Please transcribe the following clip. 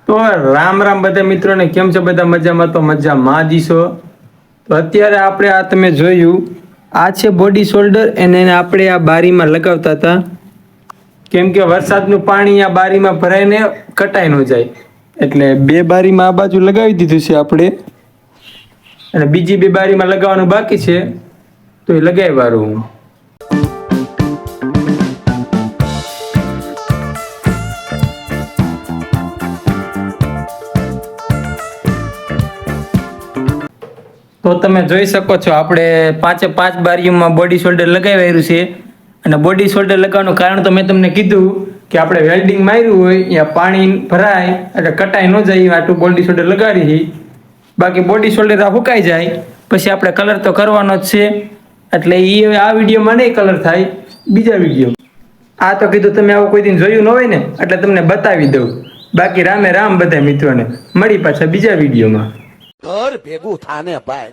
તો રામ રામ બધા મિત્રોને, કેમ છે બધા? મજામાં? તો મજામાં દીશો. તો અત્યારે આપણે આ તમે જોયું, આ છે બોડી શોલ્ડર, અને એને આપણે આ બારીમાં લગાવતા હતા, કેમ કે વરસાદનું પાણી આ બારીમાં ભરાઈને કટાઈ ન જાય, એટલે બે બારીમાં આ બાજુ લગાવી દીધું છે આપણે, અને બીજી બે બારીમાં લગાવવાનું બાકી છે, તો એ લગાવ્યું હું. તો તમે જોઈ શકો છો, આપણે પાંચે પાંચ બારીઓમાં બોડી શોલ્ડર લગાવ્યું છે. અને બોડી શોલ્ડર લગાવવાનું કારણ તો મેં તમને કીધું કે આપણે વેલ્ડિંગ માર્યું હોય ત્યાં પાણી ભરાય એટલે કટાઈ ન જાય, આટલું બોડી શોલ્ડર લગાડી. બાકી બોડી શોલ્ડર આ સુકાઈ જાય પછી આપણે કલર તો કરવાનો જ છે, એટલે એ હવે આ વિડીયોમાં નહીં કલર થાય, બીજા વિડીયો. આ તો કીધું તમે આવું કોઈ દિન જોયું ન હોય ને, એટલે તમને બતાવી દઉં. બાકી રામે રામ બધા મિત્રોને, મળી પાછા બીજા વિડીયોમાં. ઘર ભેગું થાને ભાઈ.